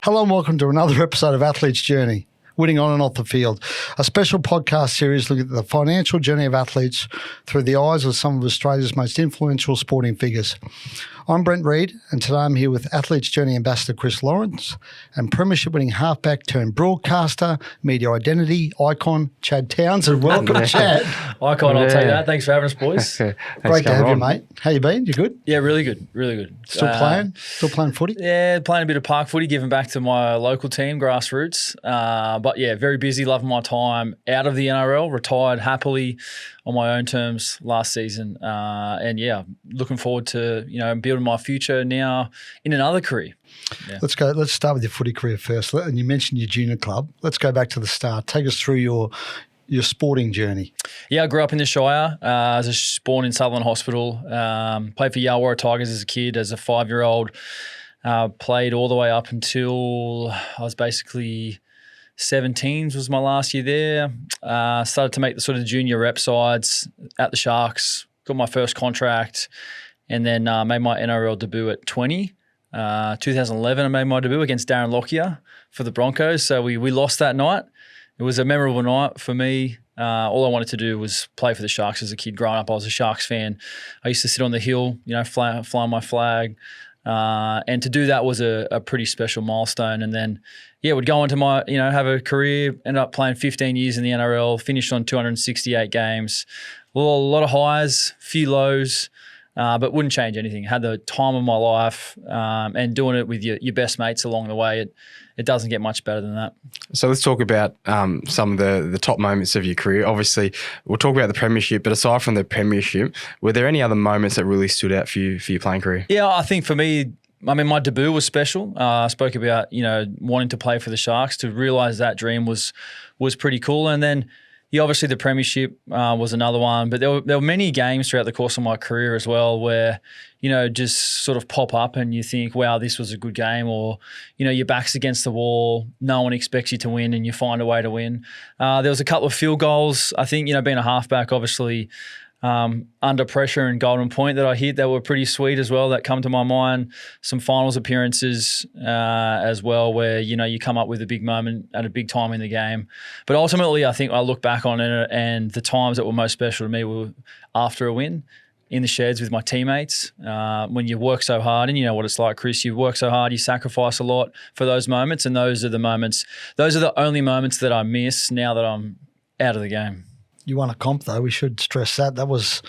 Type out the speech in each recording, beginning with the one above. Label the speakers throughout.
Speaker 1: Hello and welcome to another episode of Athlete's Journey, winning on and off the field, a special podcast series looking at the financial journey of athletes through the eyes of some of Australia's most influential sporting figures. I'm Brent Read, and today I'm here with Athlete's Journey Ambassador Chris Lawrence and premiership-winning halfback turned broadcaster, media identity icon, Chad Townsend. Welcome, Chad.
Speaker 2: Icon, I'll take that. Thanks for having us, boys.
Speaker 1: Great to have you, mate. How you been? You good?
Speaker 2: Yeah, really good, really good.
Speaker 1: Still playing? Still playing footy?
Speaker 2: Yeah, playing a bit of park footy, giving back to my local team, grassroots. But yeah, very busy, loving my time out of the NRL, retired happily on my own terms last season. And yeah, looking forward to, building my future now in another career. Yeah.
Speaker 1: Let's start with your footy career first. And you mentioned your junior club. Let's go back to the start. Take us through your sporting journey.
Speaker 2: Yeah, I grew up in the Shire. I was born in Sutherland Hospital. Played for Yarwara Tigers as a kid, as a 5-year-old. Played all the way up until I was basically 17s was my last year there. Started to make the sort of junior rep sides at the Sharks. Got my first contract, and then made my NRL debut at 20. 2011, I made my debut against Darren Lockyer for the Broncos. So we lost that night. It was a memorable night for me. All I wanted to do was play for the Sharks as a kid. Growing up, I was a Sharks fan. I used to sit on the hill, fly my flag. And to do that was a pretty special milestone. And then, would go on to my, have a career, ended up playing 15 years in the NRL, finished on 268 games. A lot of highs, few lows, but wouldn't change anything. Had the time of my life, and doing it with your best mates along the way. It doesn't get much better than that.
Speaker 3: So let's talk about some of the top moments of your career. Obviously, we'll talk about the premiership, but aside from the premiership, were there any other moments that really stood out for your playing career?
Speaker 2: Yeah, I think for me, my debut was special. I spoke about, wanting to play for the Sharks. To realise that dream was pretty cool. And then, obviously the premiership was another one. But there were many games throughout the course of my career as well where, just sort of pop up and you think, wow, this was a good game, or, your back's against the wall, no one expects you to win and you find a way to win. There was a couple of field goals. I think, being a halfback, obviously, under pressure and Golden Point that I hit that were pretty sweet as well, that come to my mind. Some finals appearances as well where, you come up with a big moment at a big time in the game. But ultimately, I think I look back on it and the times that were most special to me were after a win in the sheds with my teammates. When you work so hard, and you know what it's like, Chris, you work so hard, you sacrifice a lot for those moments, and those are the only moments that I miss now that I'm out of the game.
Speaker 1: You won a comp, though. We should stress that. That was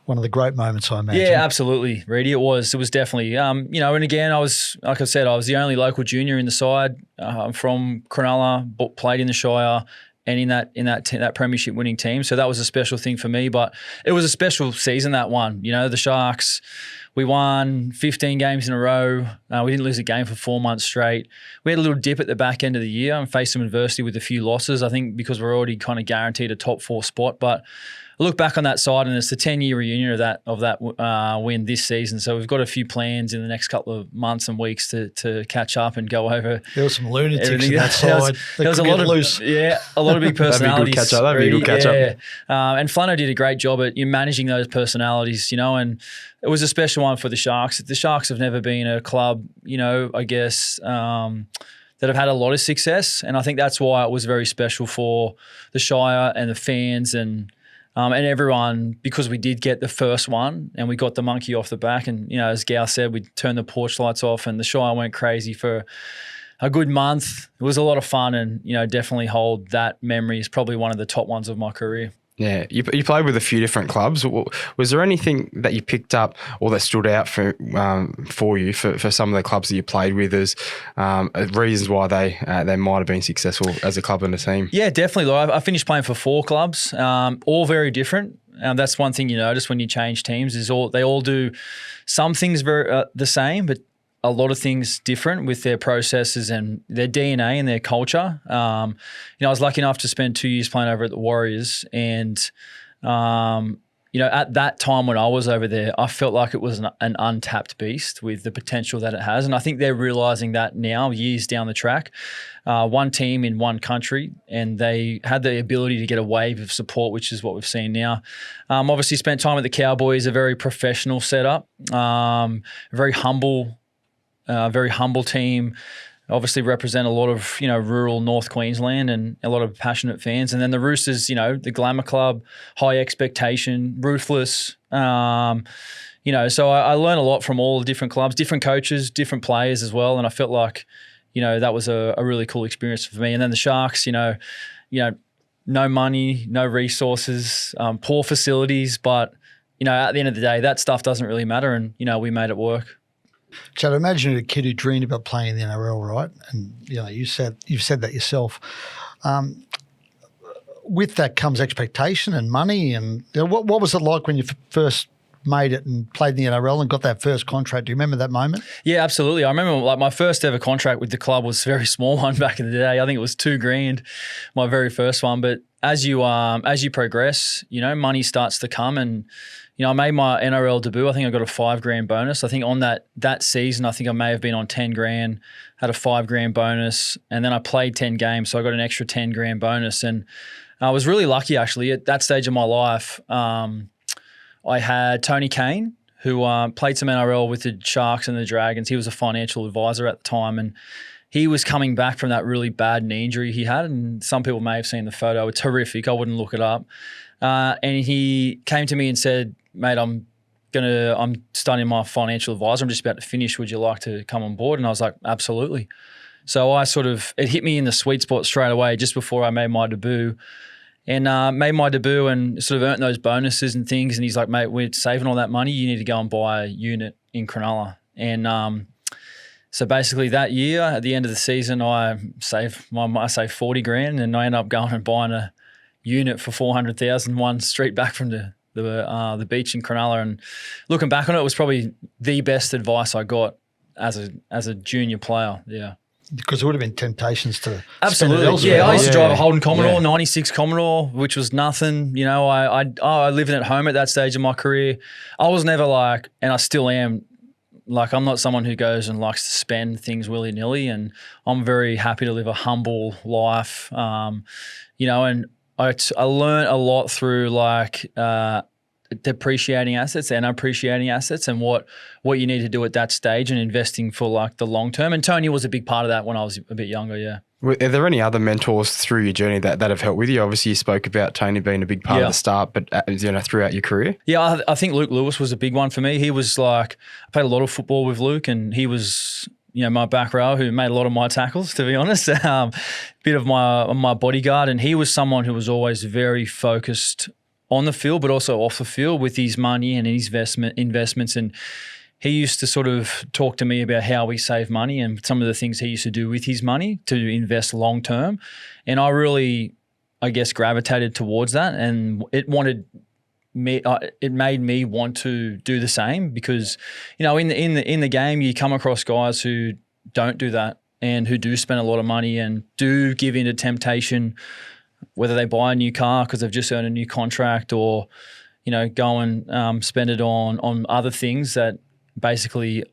Speaker 1: one of the great moments, I imagine.
Speaker 2: Yeah, absolutely, Reedy. It was definitely, and again, I was the only local junior in the side. I'm from Cronulla, played in the Shire and in that premiership winning team. So that was a special thing for me, but it was a special season, that one. The Sharks, we won 15 games in a row. We didn't lose a game for 4 months straight. We had a little dip at the back end of the year and faced some adversity with a few losses, I think because we're already kind of guaranteed a top 4 spot. But I look back on that side and it's the 10-year reunion of that win this season. So we've got a few plans in the next couple of months and weeks to catch up and go over.
Speaker 1: There was some lunatics in that side.
Speaker 2: There was a lot of loose. Yeah, a lot of big personalities.
Speaker 3: That'd be a good catch up.
Speaker 2: And Flano did a great job at managing those personalities, and it was a special one for the Sharks. The Sharks have never been a club, I guess, that have had a lot of success. And I think that's why it was very special for the Shire and the fans and everyone, because we did get the first one and we got the monkey off the back. And, as Gal said, we turned the porch lights off and the Shire went crazy for a good month. It was a lot of fun and, definitely hold that memory is probably one of the top ones of my career.
Speaker 3: Yeah, you played with a few different clubs. Was there anything that you picked up or that stood out for you for some of the clubs that you played with as reasons why they might have been successful as a club and a team? Yeah,
Speaker 2: definitely. I finished playing for 4 clubs, all very different. That's one thing you notice when you change teams is they all do some things very the same, but a lot of things different with their processes and their DNA and their culture. I was lucky enough to spend 2 years playing over at the Warriors, and at that time when I was over there, I felt like it was an untapped beast with the potential that it has, and I think they're realising that now, years down the track. One team in one country, and they had the ability to get a wave of support, which is what we've seen now. Obviously, spent time at the Cowboys, a very professional setup, very humble team. obviously represent a lot of, rural North Queensland and a lot of passionate fans. And then the Roosters, the glamour club, high expectation, ruthless. So I learned a lot from all the different clubs, different coaches, different players as well. And I felt like, that was a really cool experience for me. And then the Sharks, no money, no resources, poor facilities. But, at the end of the day, that stuff doesn't really matter. And, we made it work.
Speaker 1: Chad, imagine you're a kid who dreamed about playing in the NRL, right? And you've said that yourself. With that comes expectation and money. And what was it like when you first made it and played in the NRL and got that first contract? Do you remember that moment?
Speaker 2: Yeah, absolutely. I remember my first ever contract with the club was a very small one back in the day. I think it was $2,000, my very first one. But as you progress, money starts to come and. I made my NRL debut. I think I got a $5,000 bonus. I think on that season, I think I may have been on $10,000, had a $5,000 bonus, and then I played 10 games, so I got an extra $10,000 bonus. And I was really lucky, actually. At that stage of my life, I had Tony Kane, who played some NRL with the Sharks and the Dragons. He was a financial advisor at the time, and he was coming back from that really bad knee injury he had, and some people may have seen the photo. It's horrific. I wouldn't look it up. And he came to me and said, mate, I'm starting my financial advisor. I'm just about to finish. Would you like to come on board? And I was like, absolutely. So it hit me in the sweet spot straight away just before I made my debut and made my debut and sort of earned those bonuses and things. And he's like, mate, we're saving all that money. You need to go and buy a unit in Cronulla. And so basically that year at the end of the season, I saved $40,000 and I ended up going and buying a unit for $400,000, one street back from the beach in Cronulla. And looking back on it, it was probably the best advice I got as a junior player. Yeah.
Speaker 1: Because it would have been temptations to
Speaker 2: absolutely
Speaker 1: spend it elsewhere.
Speaker 2: Yeah, I used to drive a Holden Commodore, 96 Commodore, which was nothing. I living at home at that stage of my career. I was never like, and I still am, like I'm not someone who goes and likes to spend things willy-nilly, and I'm very happy to live a humble life. And I learned a lot through depreciating assets and appreciating assets and what you need to do at that stage and investing for like the long term. And Tony was a big part of that when I was a bit younger, yeah.
Speaker 3: Are there any other mentors through your journey that have helped with you? Obviously, you spoke about Tony being a big part of the start, but throughout your career?
Speaker 2: Yeah, I think Luke Lewis was a big one for me. He was like, I played a lot of football with Luke, and he was my back row who made a lot of my tackles, to be honest, bit of my bodyguard. And he was someone who was always very focused on the field, but also off the field with his money and his investments. And he used to sort of talk to me about how we save money and some of the things he used to do with his money to invest long term. And I really, I guess, gravitated towards that, and it made me want to do the same because, in the game you come across guys who don't do that and who do spend a lot of money and do give in to temptation, whether they buy a new car because they've just earned a new contract or, go and spend it on other things that basically,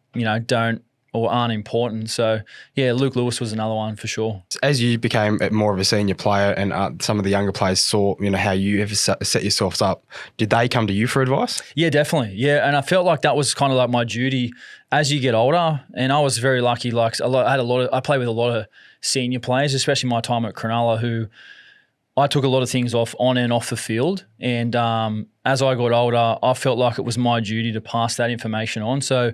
Speaker 2: don't or aren't important. So, yeah, Luke Lewis was another one for sure.
Speaker 3: As you became more of a senior player and some of the younger players saw, how you ever set yourselves up, did they come to you for advice?
Speaker 2: Yeah, definitely. Yeah, and I felt like that was kind of like my duty as you get older. And I was very lucky. I played with a lot of senior players, especially my time at Cronulla, who I took a lot of things on and off the field. And as I got older, I felt like it was my duty to pass that information on. So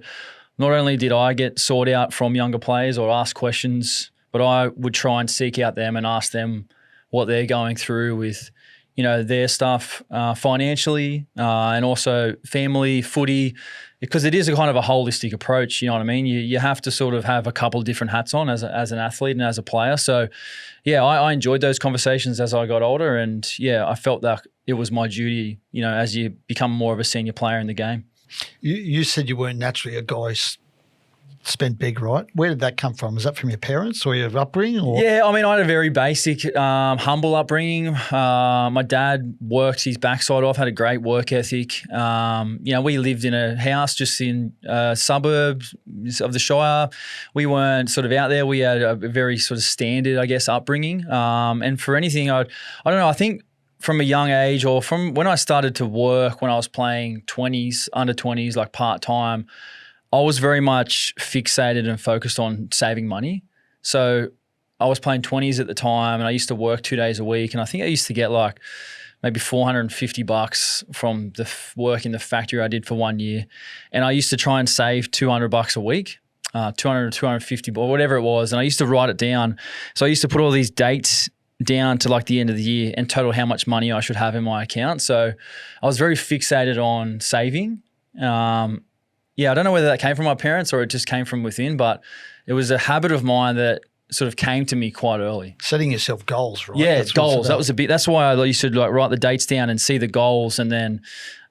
Speaker 2: not only did I get sought out from younger players or ask questions, but I would try and seek out them and ask them what they're going through with, their stuff financially and also family, footy, because it is a kind of a holistic approach, you know what I mean? You have to sort of have a couple of different hats on as an athlete and as a player. So, yeah, I enjoyed those conversations as I got older, and, yeah, I felt that it was my duty, as you become more of a senior player in the game.
Speaker 1: You said you weren't naturally a guy spent big, right? Where did that come from? Was that from your parents or your upbringing? Or?
Speaker 2: Yeah, I had a very basic, humble upbringing. My dad worked his backside off, had a great work ethic. We lived in a house just in suburbs of the Shire. We weren't sort of out there. We had a very sort of standard, I guess, upbringing. And for anything, I don't know, I think from a young age or from when I started to work when I was playing 20s, under 20s, like part-time, I was very much fixated and focused on saving money. So I was playing 20s at the time, and I used to work 2 days a week, and I think I used to get like maybe $450 from the work in the factory I did for 1 year. And I used to try and save $200 a week, 200 or 250 or whatever it was. And I used to write it down. So I used to put all these dates down to like the end of the year and total how much money I should have in my account. So I was very fixated on saving. I don't know whether that came from my parents or it just came from within, but it was a habit of mine that sort of came to me quite early.
Speaker 1: Setting yourself goals, right?
Speaker 2: Yeah, goals. That was a bit. That's why I used to like write the dates down and see the goals, and then,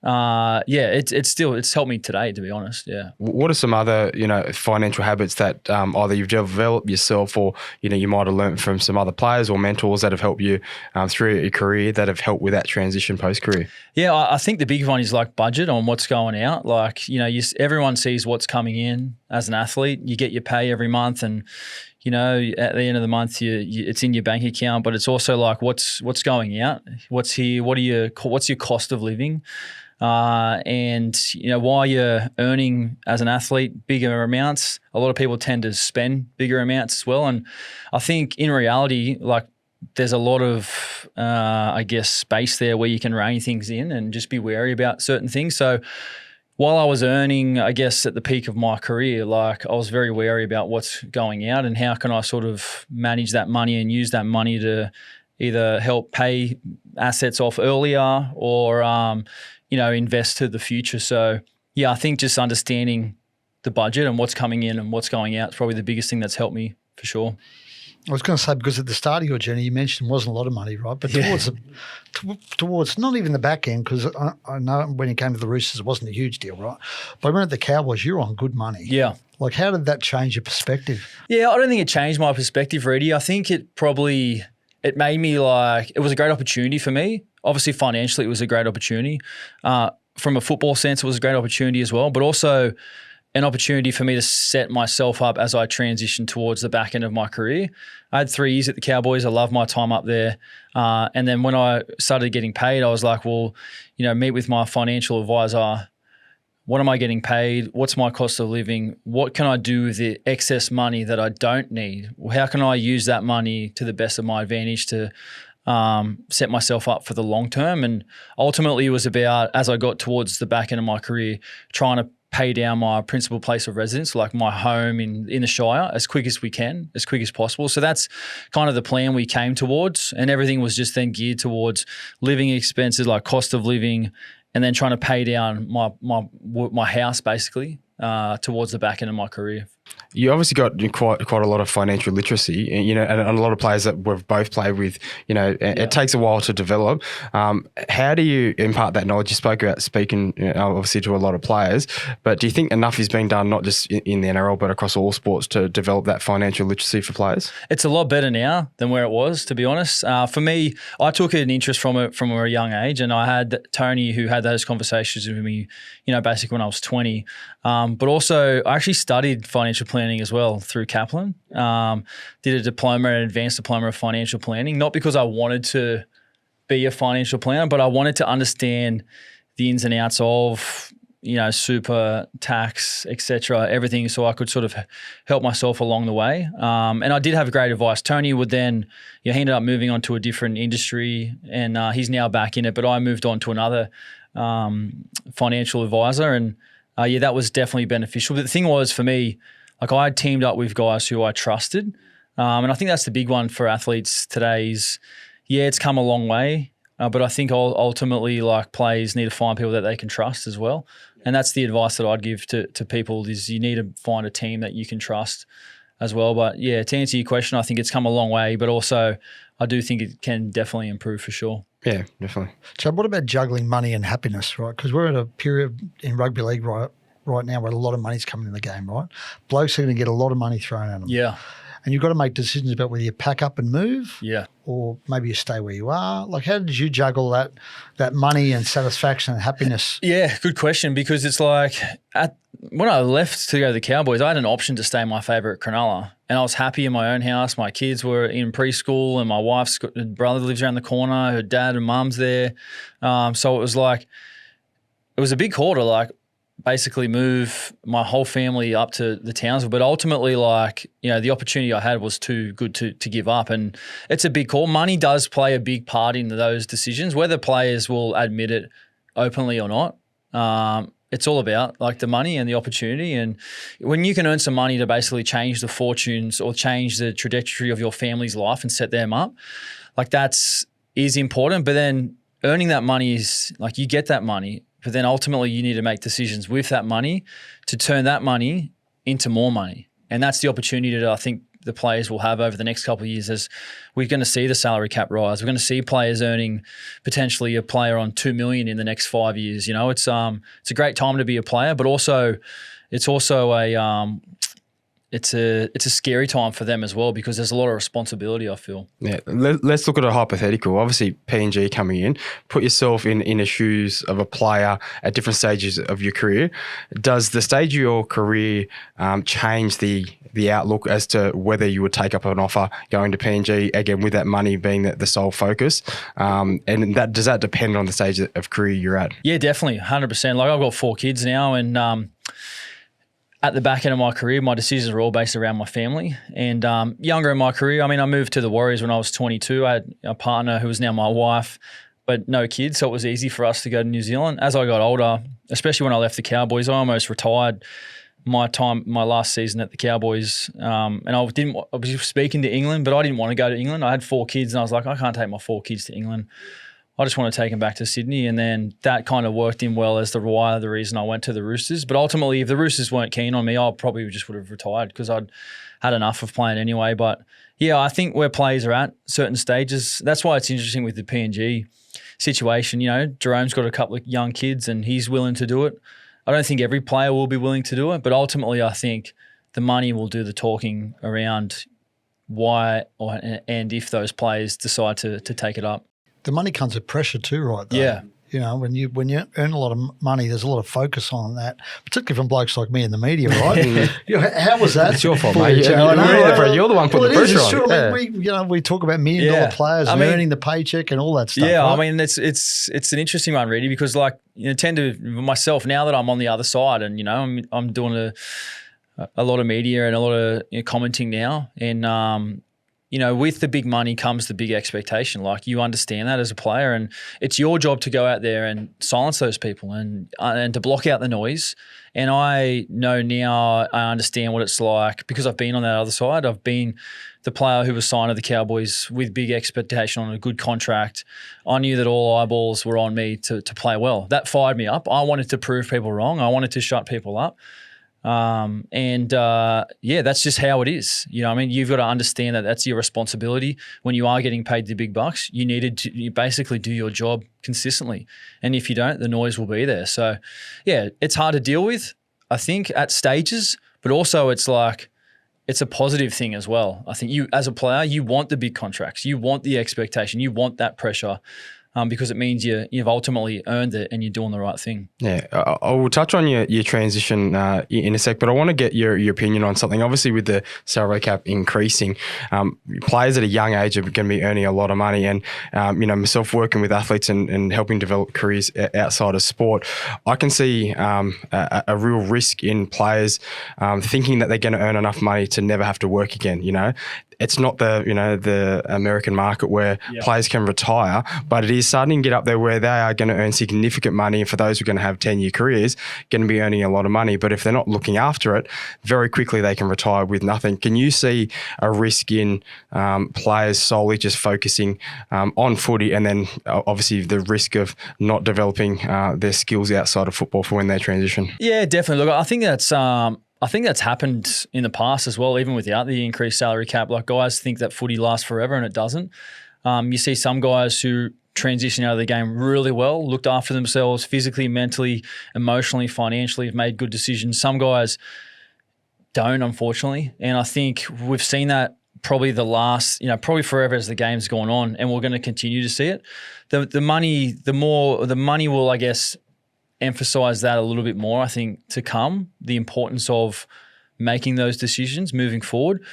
Speaker 2: it's helped me today, to be honest. Yeah.
Speaker 3: What are some other financial habits that either you've developed yourself or you might have learned from some other players or mentors that have helped you through your career that have helped with that transition post career?
Speaker 2: Yeah, I think the big one is like budget on what's going out. Like everyone sees what's coming in as an athlete. You get your pay every month, and at the end of the month, it's in your bank account, but it's also like what's going out, what's here, what's your cost of living, and while you're earning as an athlete bigger amounts, a lot of people tend to spend bigger amounts as well. And I think in reality, like there's a lot of space there where you can rein things in and just be wary about certain things. So while I was earning, I guess, at the peak of my career, like I was very wary about what's going out and how can I sort of manage that money and use that money to either help pay assets off earlier or, invest to the future. So, yeah, I think just understanding the budget and what's coming in and what's going out is probably the biggest thing that's helped me for sure.
Speaker 1: I was going to say, because at the start of your journey, you mentioned it wasn't a lot of money, right? But towards not even the back end, because I know when it came to the Roosters, it wasn't a huge deal, right? But when at the Cowboys, you're on good money.
Speaker 2: Yeah.
Speaker 1: Like, how did that change your perspective?
Speaker 2: Yeah, I don't think it changed my perspective, Ready. I think it made me like, it was a great opportunity for me. Obviously, financially, it was a great opportunity. From a football sense, it was a great opportunity as well, but also an opportunity for me to set myself up as I transitioned towards the back end of my career. I had 3 years at the Cowboys. I loved my time up there. And then when I started getting paid, I was like, well, meet with my financial advisor. What am I getting paid? What's my cost of living? What can I do with the excess money that I don't need? How can I use that money to the best of my advantage to set myself up for the long term? And ultimately it was about, as I got towards the back end of my career, trying to pay down my principal place of residence, like my home in the Shire, as quick as we can, as quick as possible. So that's kind of the plan we came towards, and everything was just then geared towards living expenses, like cost of living, and then trying to pay down my house basically towards the back end of my career.
Speaker 3: You obviously got quite a lot of financial literacy, and a lot of players that we've both played with. It takes a while to develop. How do you impart that knowledge? You spoke about speaking, obviously, to a lot of players, but do you think enough is being done, not just in the NRL, but across all sports, to develop that financial literacy for players? It's
Speaker 2: a lot better now than where it was, to be honest. For me, I took an interest from it from a young age, and I had Tony who had those conversations with me, basically when I was 20. But also, I actually studied financial planning as well through Kaplan. Did a diploma, an advanced diploma of financial planning, not because I wanted to be a financial planner, but I wanted to understand the ins and outs of, super, tax, etc., everything, so I could sort of help myself along the way. And I did have great advice. Tony would then, he ended up moving on to a different industry, and he's now back in it, but I moved on to another financial advisor, and that was definitely beneficial. But the thing was, for me, like I had teamed up with guys who I trusted. And I think that's the big one for athletes today is, it's come a long way. But I think ultimately, like, players need to find people that they can trust as well. And that's the advice that I'd give to people is you need to find a team that you can trust as well. But yeah, to answer your question, I think it's come a long way, but also I do think it can definitely improve for sure.
Speaker 3: Yeah, definitely.
Speaker 1: So what about juggling money and happiness, right? Because we're at a period in rugby league right now where a lot of money's coming in the game, right? Blokes are going to get a lot of money thrown at them.
Speaker 2: Yeah.
Speaker 1: And you've got to make decisions about whether you pack up and move, or maybe you stay where you are. Like, how did you juggle that money and satisfaction and happiness?
Speaker 2: Yeah, good question, because it's like when I left to go to the Cowboys, I had an option to stay in my favourite Cronulla, and I was happy in my own house. My kids were in preschool, and my wife's brother lives around the corner. Her dad and mum's there. So it was like, it was a big call to like basically move my whole family up to the Townsville. But ultimately, like, you know, the opportunity I had was too good to give up. And it's a big call. Money does play a big part in those decisions, whether players will admit it openly or not. It's all about like the money and the opportunity. And when you can earn some money to basically change the fortunes or change the trajectory of your family's life and set them up, like is important. But then earning that money is like, you get that money, but then ultimately you need to make decisions with that money to turn that money into more money. And that's the opportunity that I think the players will have over the next couple of years, as we're going to see the salary cap rise. We're going to see players earning potentially a player on $2 million in the next 5 years. You know, it's a great time to be a player, but also it's also it's a scary time for them as well, because there's a lot of responsibility, I feel.
Speaker 3: Yeah, let's look at a hypothetical. Obviously, PNG coming in, put yourself in the shoes of a player at different stages of your career. Does the stage of your career change the outlook as to whether you would take up an offer going to PNG, again, with that money being the sole focus? And does that depend on the stage of career you're at?
Speaker 2: Yeah, definitely, 100%. Like, I've got 4 kids now, and at the back end of my career, my decisions were all based around my family. And younger in my career, I mean, I moved to the Warriors when I was 22. I had a partner who was now my wife, but no kids, so it was easy for us to go to New Zealand. As I got older, especially when I left the Cowboys, I almost retired my last season at the Cowboys. And I was speaking to England, but I didn't want to go to England. I had 4 kids, and I was like, I can't take my 4 kids to England. I just want to take them back to Sydney. And then that kind of worked in well as the reason I went to the Roosters. But ultimately, if the Roosters weren't keen on me, I probably just would have retired, because I'd had enough of playing anyway. But yeah, I think where players are at certain stages, that's why it's interesting with the PNG situation. You know, Jerome's got a couple of young kids and he's willing to do it. I don't think every player will be willing to do it, but ultimately I think the money will do the talking around why and if those players decide to take it up.
Speaker 1: The money comes with pressure too, right? Though.
Speaker 2: Yeah.
Speaker 1: You know, when you earn a lot of money, there's a lot of focus on that, particularly from blokes like me in the media, right? You know, how was that?
Speaker 3: It's your fault, mate. You're the one putting the pressure on.
Speaker 1: True. I mean, we talk about $1 million players earning the paycheck and all that stuff.
Speaker 2: Yeah,
Speaker 1: right?
Speaker 2: I mean, it's an interesting one, really, because like, you know, tend to myself now that I'm on the other side, and you know, I'm doing a lot of media and a lot of commenting now, and you know, with the big money comes the big expectation. Like, you understand that as a player, and it's your job to go out there and silence those people and to block out the noise. And I know now, I understand what it's like, because I've been on that other side. I've been the player who was signed to the Cowboys with big expectation on a good contract. I knew that all eyeballs were on me to play well. That fired me up. I wanted to prove people wrong. I wanted to shut people up. Yeah, that's just how it is. You know what I mean? You've got to understand that that's your responsibility. When you are getting paid the big bucks, you basically do your job consistently. And if you don't, the noise will be there. So yeah, it's hard to deal with, I think, at stages, but also it's like, it's a positive thing as well. I think you, as a player, you want the big contracts, you want the expectation, you want that pressure. Because it means you've ultimately earned it and you're doing the right thing. Yeah,
Speaker 3: I will touch on your transition in a sec, but I want to get your opinion on something. Obviously, with the salary cap increasing, players at a young age are going to be earning a lot of money. And, you know, myself working with athletes and helping develop careers outside of sport, I can see a real risk in players thinking that they're going to earn enough money to never have to work again, you know. It's not the American market where players can retire, but it is starting to get up there where they are going to earn significant money. And for those who are going to have 10-year careers, going to be earning a lot of money. But if they're not looking after it, very quickly they can retire with nothing. Can you see a risk in players solely just focusing on footy, and then obviously the risk of not developing their skills outside of football for when they transition? Yeah,
Speaker 2: definitely. Look, I think that's happened in the past as well, even without the increased salary cap. Like, guys think that footy lasts forever, and it doesn't. You see some guys who transition out of the game really well, looked after themselves physically, mentally, emotionally, financially, have made good decisions. Some guys don't, unfortunately. And I think we've seen that probably probably forever as the game's gone on, and we're going to continue to see it. The money will, I guess, emphasize that a little bit more, I think, to come, the importance of making those decisions moving forward.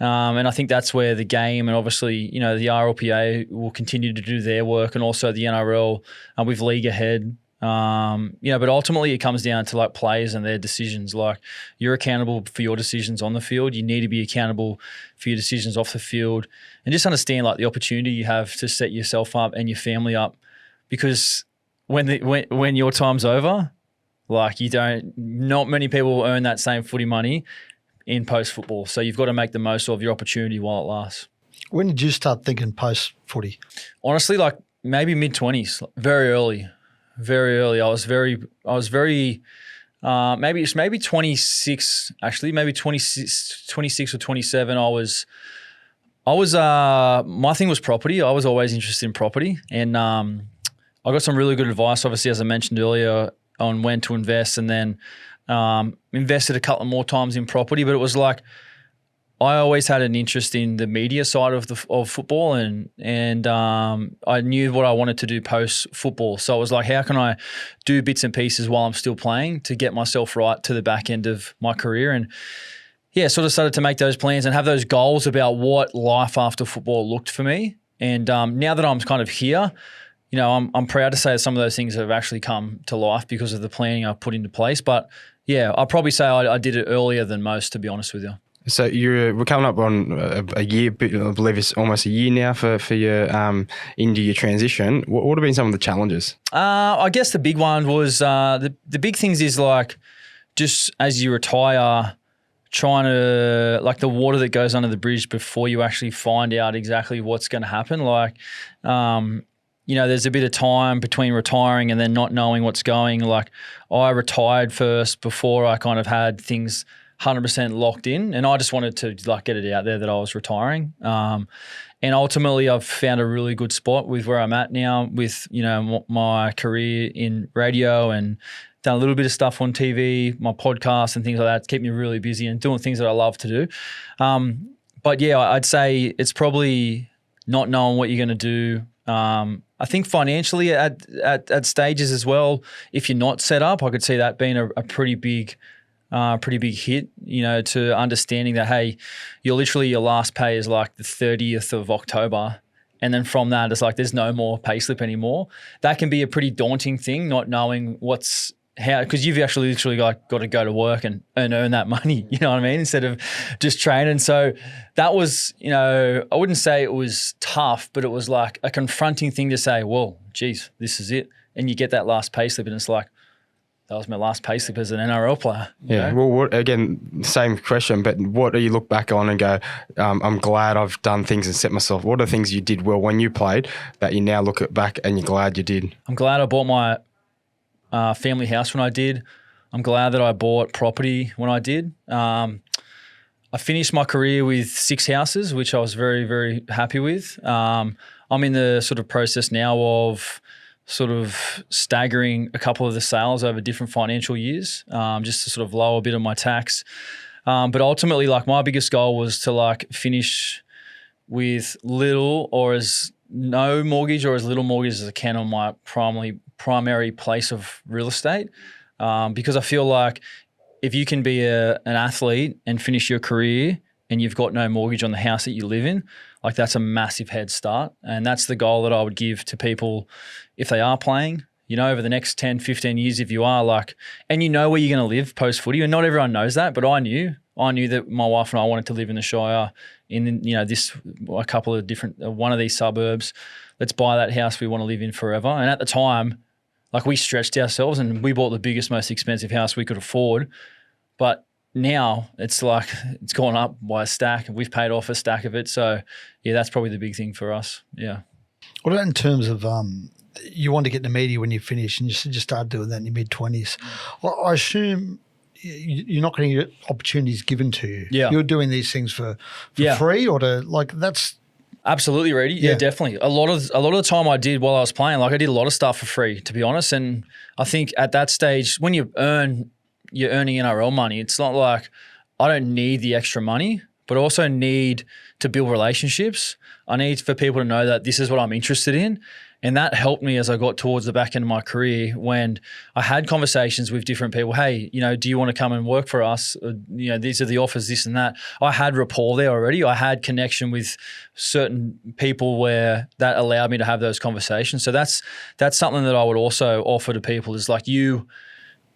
Speaker 2: And I think that's where the game, and obviously, you know, the RLPA will continue to do their work, and also the NRL with League Ahead But ultimately it comes down to like players and their decisions. Like you're accountable for your decisions on the field. You need to be accountable for your decisions off the field, and just understand like the opportunity you have to set yourself up and your family up, because when your time's over, like not many people earn that same footy money in post football. So you've got to make the most of your opportunity while it lasts. When
Speaker 1: did you start thinking post footy?
Speaker 2: Honestly, like maybe mid-20s, very early. Very early. I was very maybe 26 actually, maybe 26 or 27. I was my thing was property. I was always interested in property, and I got some really good advice, obviously, as I mentioned earlier, on when to invest, and then invested a couple more times in property. But it was like I always had an interest in the media side of football, and I knew what I wanted to do post football. So it was like, how can I do bits and pieces while I'm still playing to get myself right to the back end of my career? And yeah, sort of started to make those plans and have those goals about what life after football looked for me. And now that I'm kind of here, I'm proud to say that some of those things have actually come to life because of the planning I've put into place. But yeah, I'll probably say I did it earlier than most, to be honest with you.
Speaker 3: So we're coming up on a year, I believe it's almost a year now for your into your transition. What have been some of the challenges?
Speaker 2: I guess the big one was the big things is like just as you retire, trying to like the water that goes under the bridge before you actually find out exactly what's going to happen. Like, there's a bit of time between retiring and then not knowing what's going. Like I retired first before I kind of had things 100% locked in, and I just wanted to like get it out there that I was retiring. And ultimately, I've found a really good spot with where I'm at now, with my career in radio, and done a little bit of stuff on TV, my podcast and things like that to keep me really busy and doing things that I love to do. But yeah, I'd say it's probably not knowing what you're going to do. I think financially at stages as well, if you're not set up, I could see that being a pretty big hit, to understanding that, hey, your last pay is like the 30th of October. And then from that, it's like there's no more pay slip anymore. That can be a pretty daunting thing, not knowing because you've actually literally got to go to work and earn that money, you know what I mean, instead of just training. So that was, I wouldn't say it was tough, but it was like a confronting thing to say, well, geez, this is it. And you get that last pay slip and it's like, that was my last pay slip as an NRL player.
Speaker 3: Yeah. Well, again, same question, but what do you look back on and go, I'm glad I've done things and set myself? What are the things you did well when you played that you now look back and you're glad you did?
Speaker 2: I'm glad I bought my family house when I did. I'm glad that I bought property when I did. I finished my career with 6 houses, which I was very, very happy with. I'm in the sort of process now of sort of staggering a couple of the sales over different financial years, just to sort of lower a bit of my tax. But ultimately, like my biggest goal was to like finish with little or as no mortgage or as little mortgage as I can on my primary place of real estate. Because I feel like if you can be an athlete and finish your career and you've got no mortgage on the house that you live in, like that's a massive head start. And that's the goal that I would give to people if they are playing, over the next 10, 15 years, if you are like, and where you're going to live post footy. And not everyone knows that, but I knew that my wife and I wanted to live in the Shire in, a couple of different, one of these suburbs. Let's buy that house we want to live in forever. And at the time, like we stretched ourselves and we bought the biggest, most expensive house we could afford. But now it's like it's gone up by a stack and we've paid off a stack of it. So yeah, that's probably the big thing for us. Yeah.
Speaker 1: What about in terms of you want to get in the media when you finish, and you just start doing that in your mid-20s? Well, I assume you're not going to get opportunities given to you.
Speaker 2: Yeah.
Speaker 1: You're doing these things for free, or that's
Speaker 2: absolutely, Ready. Yeah, definitely. A lot of the time I did while I was playing, like I did a lot of stuff for free, to be honest. And I think at that stage, when you're earning NRL money, it's not like I don't need the extra money, but I also need to build relationships. I need for people to know that this is what I'm interested in. And that helped me as I got towards the back end of my career when I had conversations with different people. Hey, do you want to come and work for us? These are the offers, this and that. I had rapport there already. I had connection with certain people where that allowed me to have those conversations. So that's something that I would also offer to people is like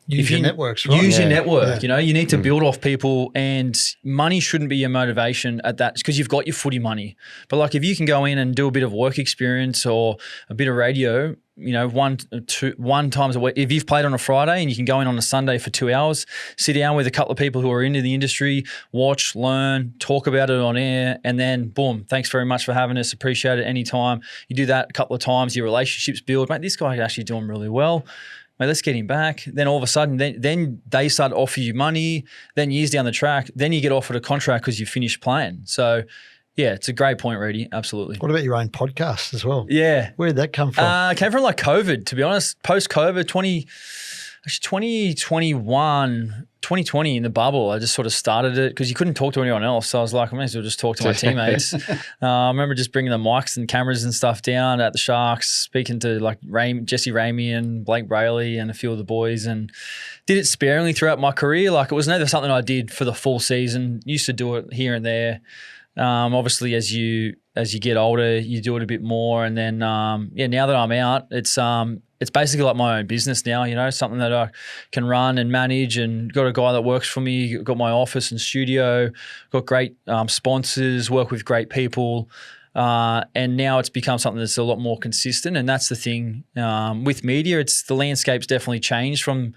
Speaker 1: Use your networks, right?
Speaker 2: Use your network. You need to build off people, and money shouldn't be your motivation at that because you've got your footy money. But like if you can go in and do a bit of work experience or a bit of radio, one times a week. If you've played on a Friday and you can go in on a Sunday for 2 hours, sit down with a couple of people who are into the industry, watch, learn, talk about it on air, and then boom, thanks very much for having us. Appreciate it anytime. You do that a couple of times, your relationships build. Mate, this guy is actually doing really well. Mate, let's get him back. Then all of a sudden, then they start to offer you money. Then years down the track, then you get offered a contract because you finished playing. So, yeah, it's a great point, Reedy. Absolutely.
Speaker 1: What about your own podcast as well?
Speaker 2: Yeah.
Speaker 1: Where did that come from?
Speaker 2: It came from like COVID, to be honest. Post-COVID, 2020 in the bubble, I just sort of started it because you couldn't talk to anyone else. So I was like, I may as well just talk to my teammates. I remember just bringing the mics and cameras and stuff down at the Sharks, speaking to like Jesse Ramey and Blake Brayley and a few of the boys, and did it sparingly throughout my career. Like it was never something I did for the full season. Used to do it here and there. Obviously, as you get older, you do it a bit more. And then, now that I'm out, it's basically like my own business now, something that I can run and manage, and got a guy that works for me, got my office and studio, got great sponsors, work with great people. And now it's become something that's a lot more consistent. And that's the thing with media. The landscape's definitely changed from,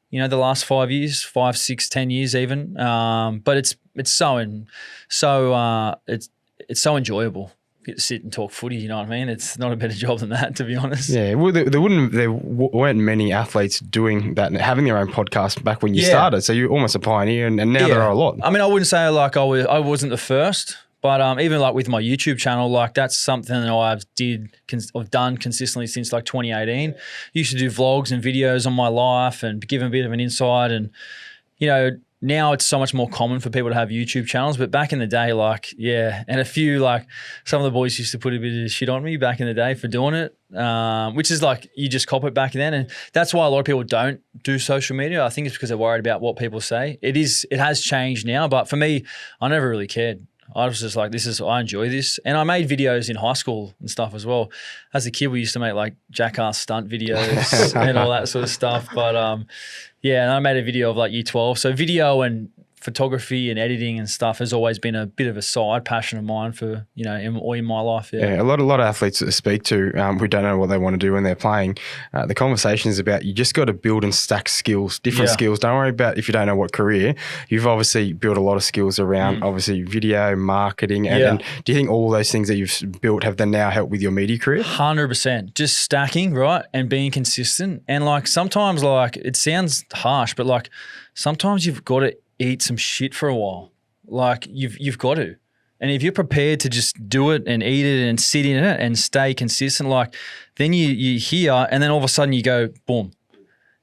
Speaker 2: the last 5 years, 5, 6, 10 years even. But it's so enjoyable. Get to sit and talk footy, you know what I mean? It's not a better job than that, to be honest.
Speaker 3: Yeah, well, there weren't many athletes doing that, having their own podcast back when you started. So you're almost a pioneer, and now there are a lot. I
Speaker 2: mean, I wouldn't say like I wasn't the first, but even like with my YouTube channel, like that's something that I've done consistently since like 2018. Used to do vlogs and videos on my life and give a bit of an insight, and now it's so much more common for people to have YouTube channels, but back in the day, and a few, some of the boys used to put a bit of shit on me back in the day for doing it, which is like, you just cop it back then. And that's why a lot of people don't do social media. I think it's because they're worried about what people say. It has changed now, but for me, I never really cared. I was just like, I enjoy this. And I made videos in high school and stuff as well. As a kid, we used to make like jackass stunt videos and all that sort of stuff. But and I made a video of like year 12. So video and photography and editing and stuff has always been a bit of a side passion of mine for, in my life.
Speaker 3: Yeah, a lot of athletes that I speak to who don't know what they want to do when they're playing, the conversation is about you just got to build and stack skills, different skills. Don't worry about if you don't know what career. You've obviously built a lot of skills around obviously video, marketing, and do you think all those things that you've built have then now helped with your media career?
Speaker 2: 100%. Just stacking, right, and being consistent. And sometimes it sounds harsh, but sometimes you've got to eat some shit for a while. You've got to. And if you're prepared to just do it and eat it and sit in it and stay consistent, then you hear, and then all of a sudden you go, boom.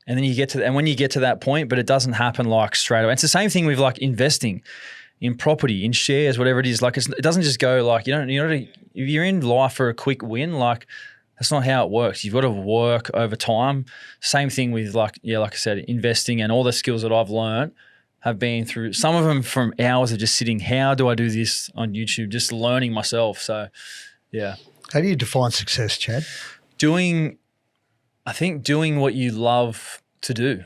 Speaker 2: And then when you get to that point, but it doesn't happen straight away. It's the same thing with investing in property, in shares, whatever it is. it doesn't just go if you're in life for a quick win, that's not how it works. You've got to work over time. Same thing with like I said, investing, and all the skills that I've learned have been through, some of them from hours of just sitting, how do I do this on YouTube, just learning myself. So, yeah.
Speaker 1: How do you define success, Chad?
Speaker 2: Doing what you love to do.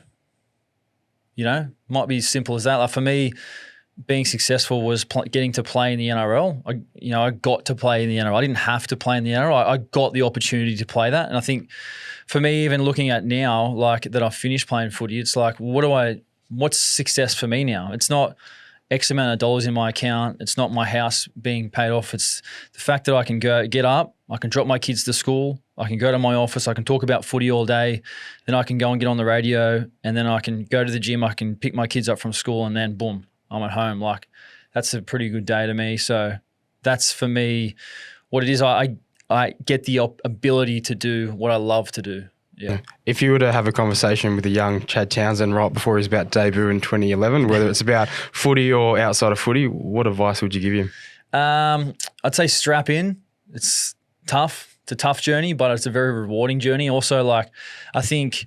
Speaker 2: Might be as simple as that. For me, being successful was getting to play in the NRL. I got to play in the NRL. I didn't have to play in the NRL. I got the opportunity to play that. And I think for me, even looking at now, that I've finished playing footy, it's what's success for me now? It's not X amount of dollars in my account. It's not my house being paid off. It's the fact that I can get up, I can drop my kids to school, I can go to my office, I can talk about footy all day, then I can go and get on the radio, and then I can go to the gym, I can pick my kids up from school, and then boom, I'm at home. That's a pretty good day to me. So that's for me what it is. I get the ability to do what I love to do. Yeah.
Speaker 3: If you were to have a conversation with a young Chad Townsend right before he's about to debut in 2011, whether it's about footy or outside of footy, what advice would you give him?
Speaker 2: I'd say strap in. It's tough a tough journey, but it's a very rewarding journey. Also, like, I think,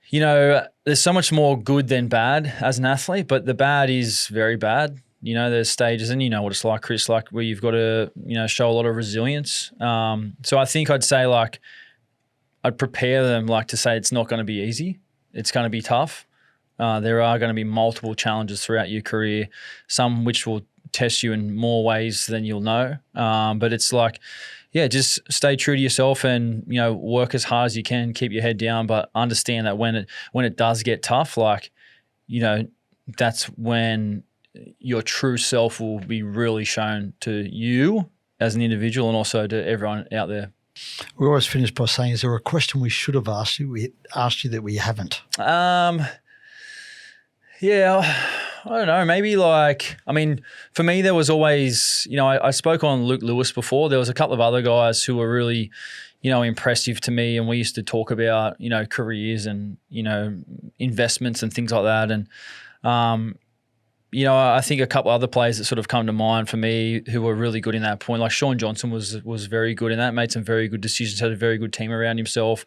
Speaker 2: you know, there's so much more good than bad as an athlete, but the bad is very bad. You know, there's stages, and you know what it's like, Chris, like where you've got to, you know, show a lot of resilience. So I think I'd say, like, I'd prepare them, like, to say it's not going to be easy. It's going to be tough. There are going to be multiple challenges throughout your career, some which will test you in more ways than you'll know. But it's like, yeah, just stay true to yourself and, you know, work as hard as you can, keep your head down, but understand that when it does get tough, like, you know, that's when your true self will be really shown to you as an individual and also to everyone out there.
Speaker 1: We always finish by saying, is there a question we should have asked you that we haven't?
Speaker 2: Yeah, I don't know. Maybe like, I mean, for me, there was always, you know, I spoke on Luke Lewis before. There was a couple of other guys who were really, you know, impressive to me. And we used to talk about, you know, careers and, you know, investments and things like that. And, you know, I think a couple other players that sort of come to mind for me who were really good in that point, like Sean Johnson was very good in that, made some very good decisions, had a very good team around himself.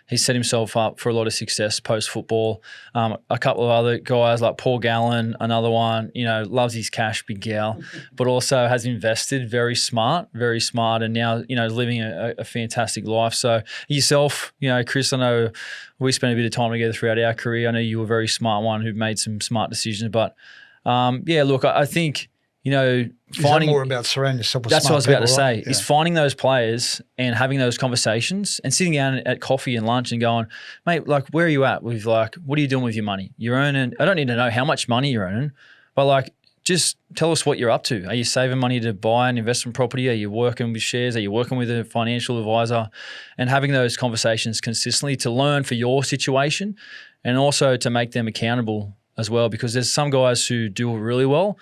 Speaker 2: He set himself up for a lot of success post-football. A couple of other guys like Paul Gallen, another one, you know, loves his cash, big gal, but also has invested, very smart, and now, you know, living a fantastic life. So yourself, you know, Chris, I know we spent a bit of time together throughout our career. I know you were a very smart one who made some smart decisions, but yeah, look, I think, you know, finding
Speaker 1: more about surrounding yourself with
Speaker 2: that's what I was about to say,
Speaker 1: right?
Speaker 2: is finding those players and having those conversations and sitting down at coffee and lunch and going, mate, like, where are you at with, like, what are you doing with your money? You're earning, I don't need to know how much money you're earning, but like, just tell us what you're up to. Are you saving money to buy an investment property? Are you working with shares? Are you working with a financial advisor? And having those conversations consistently to learn for your situation and also to make them accountable as well, because there's some guys who do really well,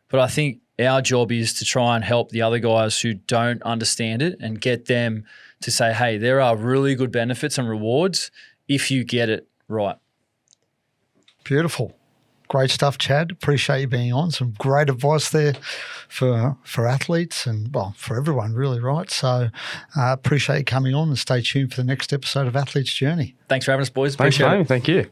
Speaker 2: but I think our job is to try and help the other guys who don't understand it and get them to say, hey, there are really good benefits and rewards if you get it right.
Speaker 1: Beautiful. Great stuff, Chad. Appreciate you being on. Some great advice there for athletes and, well, for everyone really, right? So appreciate you coming on and stay tuned for the next episode of Athlete's Journey.
Speaker 2: Thanks for having us, boys.
Speaker 3: Thanks,
Speaker 2: Appreciate it.
Speaker 3: mate. Thank you.